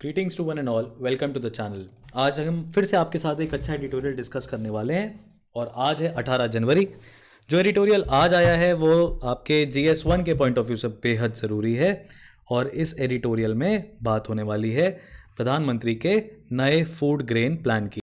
Greetings to one and all, welcome to the channel. आज हम फिर से आपके साथ एक अच्छा एडिटोरियल डिस्कस करने वाले हैं और आज है 18 जनवरी। जो एडिटोरियल आज आया है वो आपके GS1 के पॉइंट ऑफ व्यू से बेहद ज़रूरी है और इस एडिटोरियल में बात होने वाली है प्रधानमंत्री के नए फूड ग्रेन प्लान की।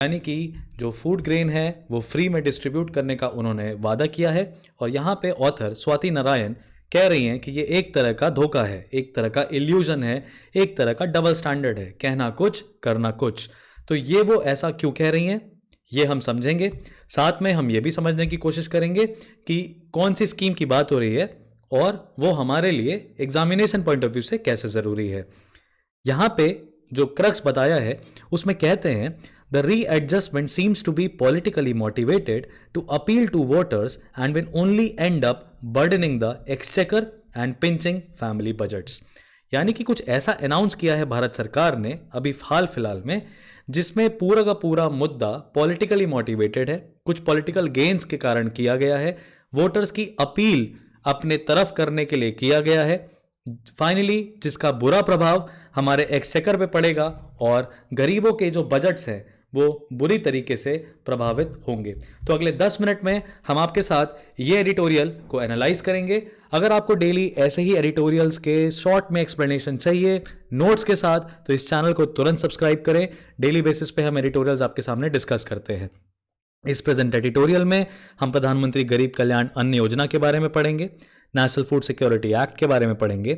यानी कि जो फूड ग्रेन है वो फ्री में डिस्ट्रीब्यूट करने का उन्होंने वादा किया है और यहाँ पे ऑथर स्वाति नारायण कह रही हैं कि ये एक तरह का धोखा है, एक तरह का इल्यूजन है, एक तरह का डबल स्टैंडर्ड है, कहना कुछ करना कुछ। तो ये वो ऐसा क्यों कह रही हैं ये हम समझेंगे। साथ में हम ये भी समझने की कोशिश करेंगे कि कौन सी स्कीम की बात हो रही है और वो हमारे लिए एग्जामिनेशन पॉइंट ऑफ व्यू से कैसे ज़रूरी है। यहाँ पे जो क्रक्स बताया है उसमें कहते हैं the readjustment seems to be politically motivated to appeal to voters and will only end up burdening the exchequer and pinching family budgets। यानी कि कुछ ऐसा अनाउंस किया है भारत सरकार ने अभी हाल फिलहाल में जिसमें पूरा का पूरा मुद्दा पॉलिटिकली मोटिवेटेड है, कुछ पॉलिटिकल गेन्स के कारण किया गया है, वोटर्स की अपील अपने तरफ करने के लिए किया गया है, फाइनली जिसका बुरा प्रभाव हमारे एक्सचेकर पे पड़ेगा और गरीबों के जो बजट्स हैं वो बुरी तरीके से प्रभावित होंगे। तो अगले 10 मिनट में हम आपके साथ ये एडिटोरियल को एनालाइज करेंगे। अगर आपको डेली ऐसे ही एडिटोरियल्स के शॉर्ट में एक्सप्लेनेशन चाहिए नोट्स के साथ तो इस चैनल को तुरंत सब्सक्राइब करें। डेली बेसिस पे हम एडिटोरियल्स आपके सामने डिस्कस करते हैं। इस प्रेजेंट एडिटोरियल में हम प्रधानमंत्री गरीब कल्याण अन्न योजना के बारे में पढ़ेंगे, नेशनल फूड सिक्योरिटी एक्ट के बारे में पढ़ेंगे,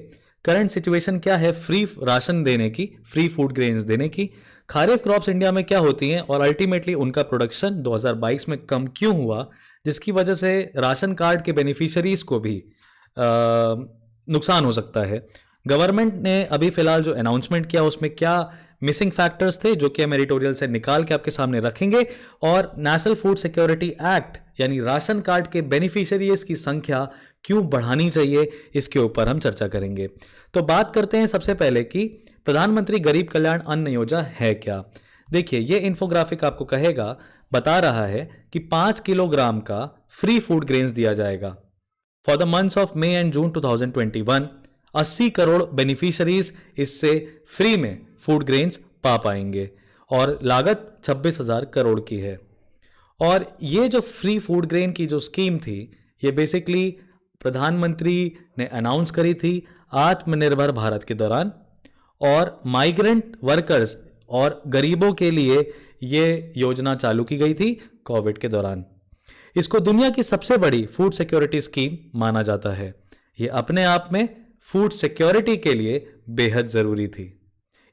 करंट सिचुएशन क्या है फ्री राशन देने की, फ्री फूड ग्रेन्स देने की, खारिफ क्रॉप्स इंडिया में क्या होती हैं और अल्टीमेटली उनका प्रोडक्शन 2022 में कम क्यों हुआ जिसकी वजह से राशन कार्ड के बेनिफिशियरीज को भी नुकसान हो सकता है। गवर्नमेंट ने अभी फिलहाल जो अनाउंसमेंट किया उसमें क्या मिसिंग फैक्टर्स थे जो कि हम एडिटोरियल से निकाल के आपके सामने रखेंगे और नेशनल फूड सिक्योरिटी एक्ट यानी राशन कार्ड के बेनिफिशियरीज की संख्या क्यों बढ़ानी चाहिए इसके ऊपर हम चर्चा करेंगे। तो बात करते हैं सबसे पहले कि प्रधानमंत्री गरीब कल्याण अन्न योजना है क्या। देखिए ये इन्फोग्राफिक आपको कहेगा बता रहा है कि 5 किलोग्राम का फ्री फूड ग्रेन्स दिया जाएगा for the months of May and June 2021। 80 crore beneficiaries इससे फ्री में फूड ग्रेन्स पा पाएंगे और लागत 26,000 करोड़ की है। और ये जो फ्री फूड ग्रेन की जो स्कीम थी ये बेसिकली प्रधानमंत्री ने अनाउंस करी थी आत्मनिर्भर भारत के दौरान और माइग्रेंट वर्कर्स और गरीबों के लिए ये योजना चालू की गई थी कोविड के दौरान। इसको दुनिया की सबसे बड़ी फूड सिक्योरिटी स्कीम माना जाता है। ये अपने आप में फूड सिक्योरिटी के लिए बेहद ज़रूरी थी।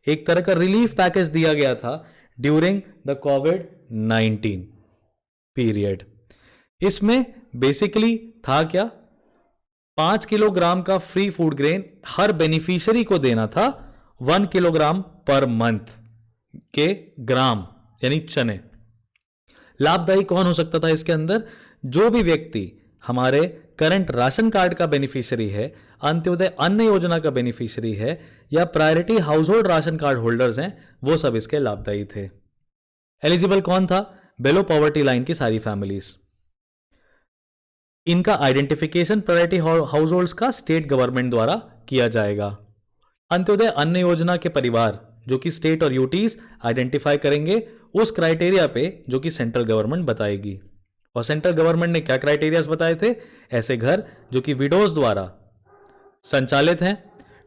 एक तरह का रिलीफ पैकेज दिया गया था ड्यूरिंग द कोविड-19 पीरियड। इसमें बेसिकली था क्या, 5 किलोग्राम का फ्री फूड ग्रेन हर बेनिफिशियरी को देना था 1 किलोग्राम पर मंथ के ग्राम यानी चने। लाभदायी कौन हो सकता था इसके अंदर, जो भी व्यक्ति हमारे करंट राशन कार्ड का बेनिफिशियरी है, अंत्योदय अन्न योजना का बेनिफिशियरी है या priority house hold ration card holders हैं, वो सब इसके लाभदायी थे। एलिजिबल कौन था, बिलो पॉवर्टी लाइन की सारी फैमिलीज। इनका आइडेंटिफिकेशन प्रायोरिटी हाउस होल्ड्स का स्टेट गवर्नमेंट द्वारा किया जाएगा। अंत्योदय अन्न योजना के परिवार जो कि स्टेट और यूटीज आइडेंटिफाई करेंगे उस क्राइटेरिया पे जो कि सेंट्रल गवर्नमेंट बताएगी। और सेंट्रल गवर्नमेंट ने क्या क्राइटेरियाज बताए थे, ऐसे घर जो कि विडोज द्वारा संचालित हैं,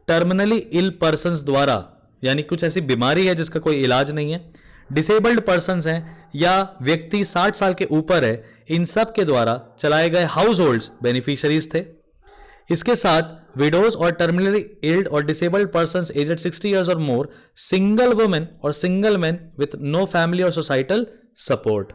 टर्मिनली इल पर्सन्स द्वारा, यानी कुछ ऐसी बीमारी है जिसका कोई इलाज नहीं है, डिसेबल्ड पर्सन्स हैं या व्यक्ति 60 साल के ऊपर है, इन सब के द्वारा चलाए गए हाउस होल्ड्स बेनिफिशियरीज थे। इसके साथ विडोज और टर्मिनली इल्ड और डिसेबल्ड पर्सन्स एजेड 60 ईयर्स और मोर, सिंगल वुमेन और single man with no family और सोसाइटल सपोर्ट,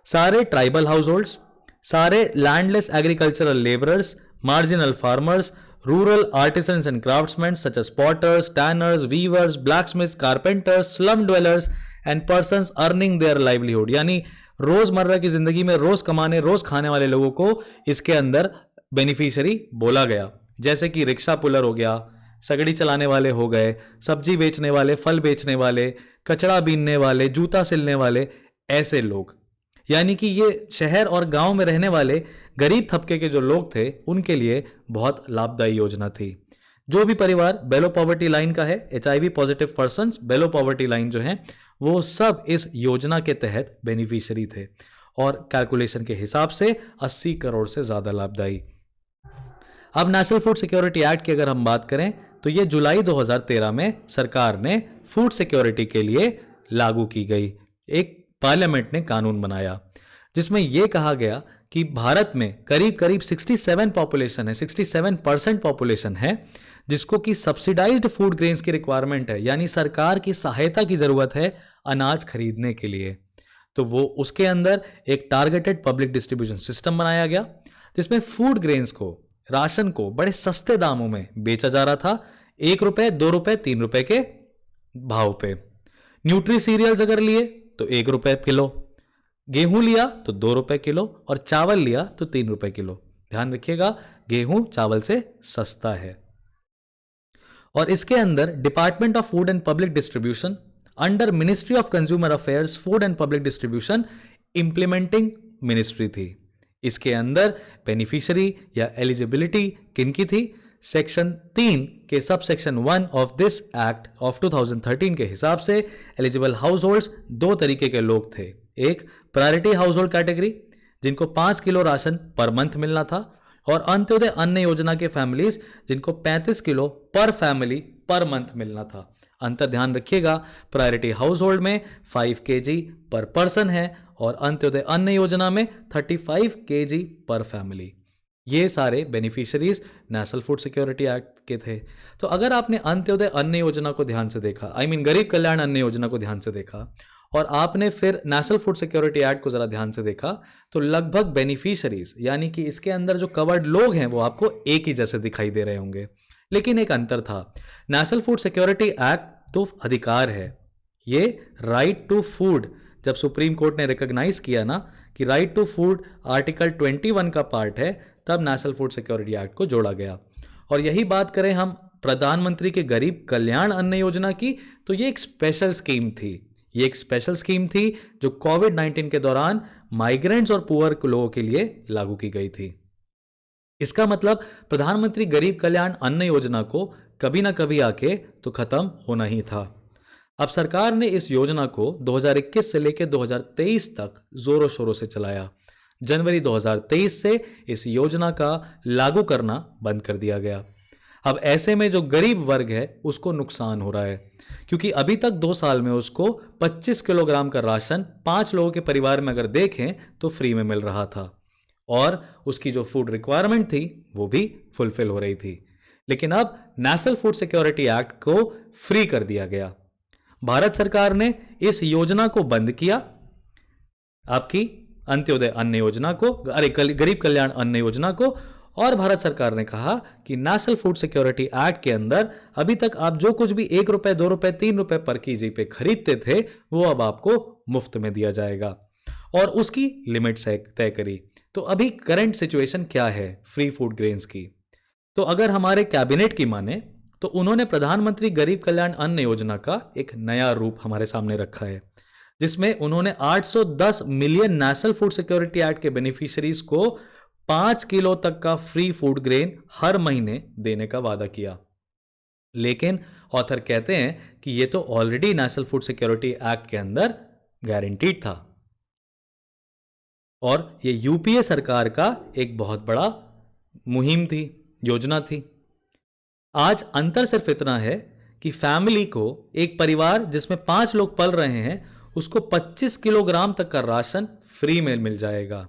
सारे ट्राइबल हाउस होल्ड्स, सारे landless agricultural labourers, marginal farmers, rural artisans and craftsman such as potters, tanners, weavers, blacksmiths, carpenters, slum dwellers and persons earning their livelihood, यानी रोजमर्रा की जिंदगी में रोज कमाने रोज खाने वाले लोगों को इसके अंदर बेनिफिशियरी बोला गया। जैसे कि रिक्शा पुलर हो गया, सगड़ी चलाने वाले हो गए, सब्जी बेचने वाले, फल बेचने वाले, कचड़ा बीनने वाले, जूता सिलने वाले, ऐसे लोग। यानी कि ये शहर और गांव में रहने वाले गरीब तबके के जो लोग थे उनके लिए बहुत लाभदायी योजना थी। जो भी परिवार बेलो पॉवर्टी लाइन का है, HIV पॉजिटिव पर्सन्स बेलो पॉवर्टी लाइन जो है, वो सब इस योजना के तहत बेनिफिशियरी थे और कैलकुलेशन के हिसाब से 80 करोड़ से ज्यादा लाभदायी। अब नेशनल फूड सिक्योरिटी एक्ट की अगर हम बात करें तो ये जुलाई 2013 में सरकार ने फूड सिक्योरिटी के लिए लागू की गई। एक पार्लियामेंट ने कानून बनाया जिसमें यह कहा गया कि भारत में करीब करीब 67 पॉपुलेशन है, 67% पॉपुलेशन है जिसको कि सब्सिडाइज्ड फूड ग्रेन्स की रिक्वायरमेंट है, यानी सरकार की सहायता की जरूरत है अनाज खरीदने के लिए। तो वो उसके अंदर एक टारगेटेड पब्लिक डिस्ट्रीब्यूशन सिस्टम बनाया गया जिसमें फूड ग्रेन्स को, राशन को बड़े सस्ते दामों में बेचा जा रहा था, 1 रुपए, 2 रुपए, 3 रुपए के भाव पे। न्यूट्री सीरियल्स अगर लिए तो 1 रुपए किलो, गेहूं लिया तो 2 रुपए किलो और चावल लिया तो 3 रुपए किलो। ध्यान रखिएगा, गेहूं चावल से सस्ता है। और इसके अंदर department of food and public distribution under ministry of consumer affairs, food and public distribution implementing ministry थी। इसके अंदर बेनिफिशियरी या एलिजिबिलिटी किनकी थी? सेक्शन 3 के sub section 1 of this act of 2013 के हिसाब से एलिजिबल हाउस होल्ड्स 2 तरीके के लोग थे। एक प्रायोरिटी हाउस होल्ड कैटेगरी जिनको 5 किलो राशन पर मंथ मिलना था, और अंत्योदय अन्न योजना के फैमिलीज जिनको 35 किलो पर फैमिली पर मंथ मिलना था। अंतर ध्यान रखिएगा, प्रायोरिटी हाउस होल्ड में 5 kg पर पर्सन है और अंत्योदय अन्न योजना में 35 kg पर फैमिली। ये सारे beneficiaries national food security act के थे। तो अगर आपने अंत्योदय अन्न योजना को ध्यान से देखा, गरीब कल्याण अन्न योजना को ध्यान से देखा, और आपने फिर नेशनल फूड सिक्योरिटी एक्ट को जरा ध्यान से देखा, तो लगभग बेनिफिशियरीज यानी कि इसके अंदर जो कवर्ड लोग हैं वो आपको एक ही जैसे दिखाई दे रहे होंगे। लेकिन एक अंतर था, नेशनल फूड सिक्योरिटी एक्ट तो अधिकार है, ये राइट टू फूड जब सुप्रीम कोर्ट ने रिकॉग्नाइज किया ना कि राइट टू फूड आर्टिकल 21 का पार्ट है, तब नेशनल फूड सिक्योरिटी एक्ट को जोड़ा गया। और यही बात करें हम प्रधानमंत्री के गरीब कल्याण अन्न योजना की, तो ये एक स्पेशल स्कीम थी। ये एक स्पेशल स्कीम थी जो कोविड-19 के दौरान माइग्रेंट्स और पुअर लोगों के लिए लागू की गई थी। इसका मतलब प्रधानमंत्री गरीब कल्याण अन्न योजना को कभी ना कभी आके तो खत्म होना ही था। अब सरकार ने इस योजना को 2021 से लेकर 2023 तक जोरों शोरों से चलाया। जनवरी 2023 से इस योजना का लागू करना बंद कर दिया गया। अब ऐसे में जो गरीब वर्ग है उसको नुकसान हो रहा है, क्योंकि अभी तक 2 साल में उसको 25 किलोग्राम का राशन 5 लोगों के परिवार में अगर देखें तो फ्री में मिल रहा था, और उसकी जो फूड रिक्वायरमेंट थी वो भी फुलफिल हो रही थी। लेकिन अब नेशनल फूड सिक्योरिटी एक्ट को फ्री कर दिया गया। भारत सरकार ने इस योजना को बंद किया, आपकी अंत्योदय अन्न योजना को, गरीब कल्याण अन्न योजना को, और भारत सरकार ने कहा कि नेशनल फूड सिक्योरिटी एक्ट के अंदर अभी तक आप जो कुछ भी 1 रुपए, 2 रुपए, 3 रुपए पर केजी पे खरीदते थे वो अब आपको मुफ्त में दिया जाएगा, और उसकी लिमिट्स तय करी। तो अभी करंट सिचुएशन क्या है फ्री फूड ग्रेन्स की? तो अगर हमारे कैबिनेट की माने तो उन्होंने प्रधानमंत्री गरीब कल्याण अन्न योजना का एक नया रूप हमारे सामने रखा है, जिसमें उन्होंने 810 million national food security act के बेनिफिशियरीज को 5 किलो तक का फ्री फूड ग्रेन हर महीने देने का वादा किया। लेकिन ऑथर कहते हैं कि यह तो already national food security act के अंदर गारंटीड था, और यह यूपीए सरकार का एक बहुत बड़ा मुहिम थी, योजना थी। आज अंतर सिर्फ इतना है कि फैमिली को, एक परिवार जिसमें 5 लोग पल रहे हैं, उसको 25 किलोग्राम तक का राशन फ्री में मिल जाएगा,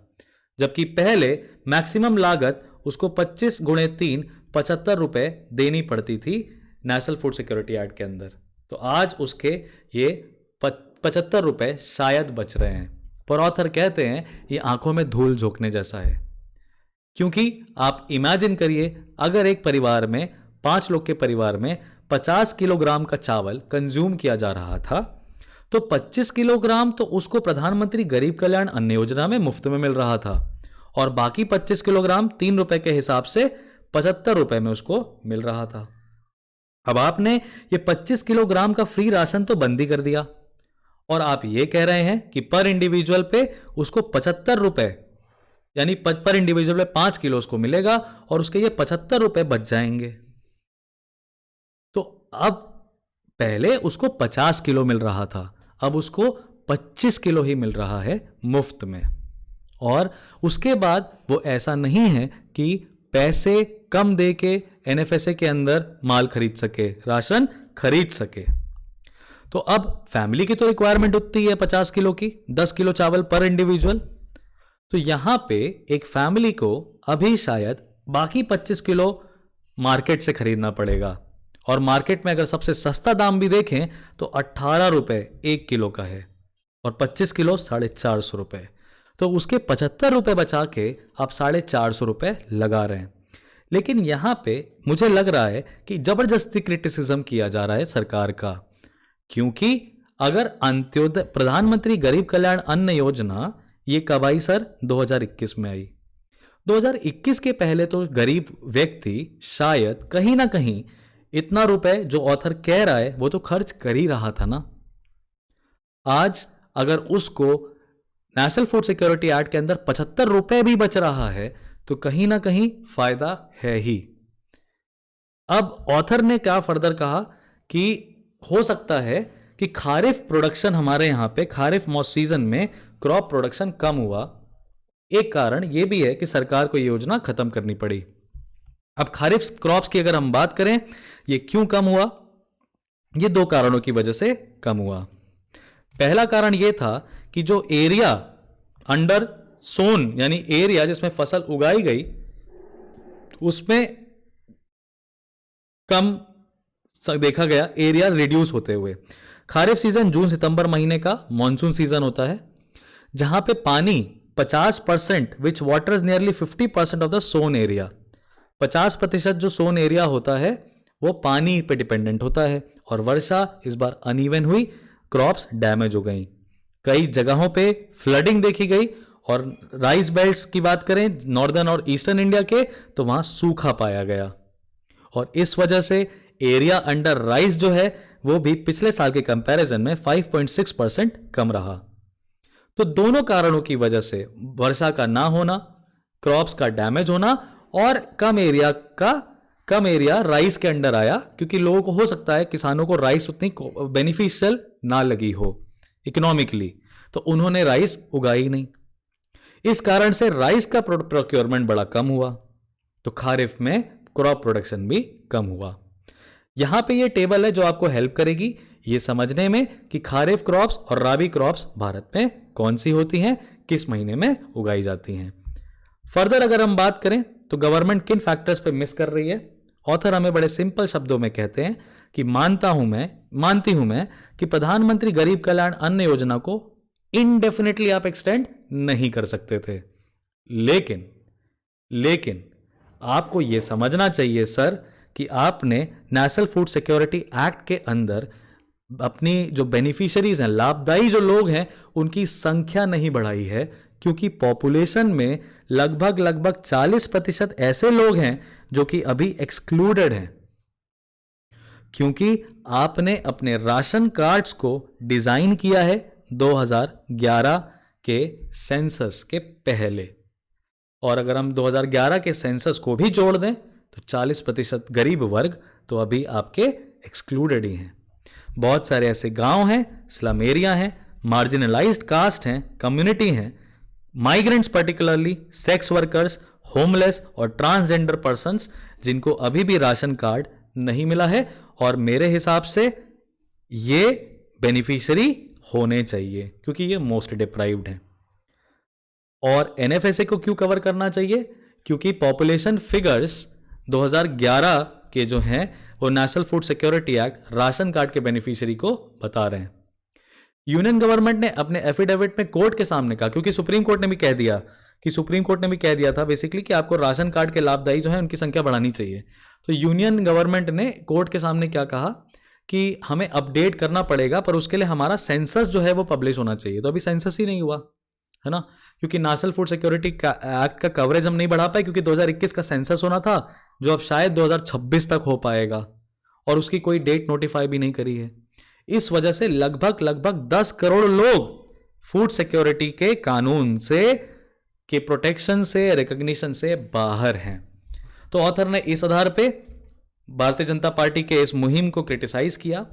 जबकि पहले मैक्सिमम लागत उसको 25 गुणे 3 75 रुपए देनी पड़ती थी नेशनल फूड सिक्योरिटी एक्ट के अंदर। तो आज उसके ये 75 रुपए शायद बच रहे हैं। पर ऑथर कहते हैं ये आंखों में धूल झोंकने जैसा है, क्योंकि आप इमेजिन करिए, अगर एक परिवार में 5 लोग के परिवार में 50 किलोग्राम का चावल कंज्यूम किया जा रहा था, तो 25 किलोग्राम तो उसको प्रधानमंत्री गरीब कल्याण अन्न योजना में मुफ्त में मिल रहा था, और बाकी 25 किलोग्राम 3 रुपए के हिसाब से 75 रुपए में उसको मिल रहा था। अब आपने ये 25 किलोग्राम का फ्री राशन तो बंद ही कर दिया, और आप ये कह रहे हैं कि पर इंडिविजुअल पे उसको 75 रुपए, यानी पर इंडिविजुअल पे 5 किलो उसको मिलेगा और उसके ये 75 रुपए बच जाएंगे। तो अब पहले उसको 50 किलो मिल रहा था, अब उसको 25 किलो ही मिल रहा है मुफ्त में। और उसके बाद वो ऐसा नहीं है कि पैसे कम दे के एनएफएसए के अंदर माल खरीद सके, राशन खरीद सके। तो अब फैमिली की तो रिक्वायरमेंट उतनी है 50 किलो की, 10 किलो चावल पर इंडिविजुअल। तो यहां पे एक फैमिली को अभी शायद बाकी 25 किलो मार्केट से खरीदना पड़ेगा, और मार्केट में अगर सबसे सस्ता दाम भी देखें तो 18 रुपए 1 किलो का है, और 25 किलो 450 रुपए। तो उसके 75 रुपए बचा के आप 450 रुपए लगा रहे हैं। लेकिन यहां पे मुझे लग रहा है कि जबरदस्ती क्रिटिसिज्म किया जा रहा है सरकार का, क्योंकि अगर अंत्योदय प्रधानमंत्री गरीब कल्याण अन्न योजना ये कब आई सर? 2021 में आई। 2021 के पहले तो गरीब व्यक्ति शायद कहीं ना कहीं इतना रुपए जो ऑथर कह रहा है वो तो खर्च कर ही रहा था ना। आज अगर उसको नेशनल फूड सिक्योरिटी एक्ट के अंदर 75 रुपए भी बच रहा है तो कहीं ना कहीं फायदा है ही। अब ऑथर ने क्या फर्दर कहा कि हो सकता है कि खारिफ प्रोडक्शन, हमारे यहां पे खारिफ सीजन में क्रॉप प्रोडक्शन कम हुआ। एक कारण यह भी है कि सरकार को यह योजना खत्म करनी पड़ी। अब खारिफ क्रॉप्स की अगर हम बात करें, ये क्यों कम हुआ? ये 2 कारणों की वजह से कम हुआ। पहला कारण यह था कि जो एरिया अंडर सोन, यानी एरिया जिसमें फसल उगाई गई, उसमें कम देखा गया एरिया रिड्यूस होते हुए। खारिफ सीजन जून सितंबर महीने का मॉनसून सीजन होता है, जहां पे पानी 50%, which water is nearly 50% of the sown area. 50% जो सोन एरिया होता है वो पानी पे डिपेंडेंट होता है, और वर्षा इस बार अनइवन हुई, क्रॉप्स डैमेज हो गई, कई जगहों पे फ्लडिंग देखी गई। और राइस बेल्ट्स की बात करें नॉर्दर्न और ईस्टर्न इंडिया के, तो वहां सूखा पाया गया, और इस वजह से एरिया अंडर राइस जो है वो भी पिछले साल के कंपैरिजन में 5.6% कम रहा। तो दोनों कारणों की वजह से, वर्षा का ना होना, क्रॉप्स का डैमेज होना, और कम एरिया राइस के अंडर आया, क्योंकि लोगों को हो सकता है किसानों को राइस उतनी बेनिफिशियल ना लगी हो इकोनॉमिकली, तो उन्होंने राइस उगाई नहीं। इस कारण से राइस का प्रोक्योरमेंट बड़ा कम हुआ, तो खारिफ में क्रॉप प्रोडक्शन भी कम हुआ। यहां पे ये टेबल है जो आपको हेल्प करेगी ये समझने में कि खारिफ क्रॉप्स और राबी क्रॉप्स भारत में कौन सी होती हैं, किस महीने में उगाई जाती हैं। फर्दर अगर हम बात करें तो गवर्नमेंट किन फैक्टर्स पे मिस कर रही है, ऑथर हमें बड़े सिंपल शब्दों में कहते हैं कि मानती हूं मैं कि प्रधानमंत्री गरीब कल्याण अन्न योजना को इनडेफिनेटली आप एक्सटेंड नहीं कर सकते थे, लेकिन आपको यह समझना चाहिए सर कि आपने नेशनल फूड सिक्योरिटी एक्ट के अंदर अपनी जो बेनिफिशियरीज हैं, लाभदायी जो लोग हैं, उनकी संख्या नहीं बढ़ाई है, क्योंकि पॉपुलेशन में लगभग 40% ऐसे लोग हैं जो कि अभी एक्सक्लूडेड हैं, क्योंकि आपने अपने राशन कार्ड्स को डिजाइन किया है 2011 के सेंसस के पहले, और अगर हम 2011 के सेंसस को भी जोड़ दें तो 40% गरीब वर्ग तो अभी आपके एक्सक्लूडेड ही हैं। बहुत सारे ऐसे गांव हैं, स्लम एरिया हैं, मार्जिनलाइज्ड कास्ट हैं, कम्युनिटी हैं, migrants particularly, sex workers, homeless और ट्रांसजेंडर पर्सन्स, जिनको अभी भी राशन कार्ड नहीं मिला है, और मेरे हिसाब से ये बेनिफिशियरी होने चाहिए क्योंकि ये मोस्ट डिप्राइव्ड है। और एनएफएसए को क्यों कवर करना चाहिए? क्योंकि पॉपुलेशन फिगर्स 2011 के जो हैं वो national food security act ration card के बेनिफिशियरी को बता रहे हैं। यूनियन गवर्नमेंट ने अपने एफिडेविट में कोर्ट के सामने कहा, क्योंकि सुप्रीम कोर्ट ने भी कह दिया था बेसिकली कि आपको राशन कार्ड के लाभदायी जो है उनकी संख्या बढ़ानी चाहिए। तो यूनियन गवर्नमेंट ने कोर्ट के सामने क्या कहा कि हमें अपडेट करना पड़ेगा, पर उसके लिए हमारा सेंसस जो है वो पब्लिश होना चाहिए। तो अभी सेंसस ही नहीं हुआ है ना, क्योंकि नेशनल फूड सिक्योरिटी एक्ट का कवरेज हम नहीं बढ़ा पाए, क्योंकि 2021 का सेंसस होना था जो अब शायद 2026 तक हो पाएगा, और उसकी कोई डेट नोटिफाई भी नहीं करी है। इस वजह से लगभग 10 करोड़ लोग फूड सिक्योरिटी के कानून से, के प्रोटेक्शन से, रिकॉग्निशन से बाहर हैं। तो ऑथर ने इस आधार पे भारतीय जनता पार्टी के इस मुहिम को क्रिटिसाइज किया।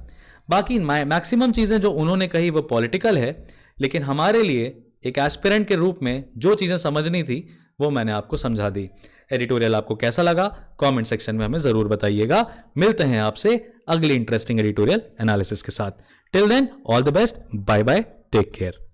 बाकी मैक्सिमम चीजें जो उन्होंने कही वो पॉलिटिकल है, लेकिन हमारे लिए एक एस्पिरेंट के रूप में जो चीजें समझनी थी वो मैंने आपको समझा दी। एडिटोरियल आपको कैसा लगा कमेंट सेक्शन में हमें जरूर बताइएगा। मिलते हैं आपसे अगली इंटरेस्टिंग एडिटोरियल एनालिसिस के साथ। Till then all the best, bye bye, take care.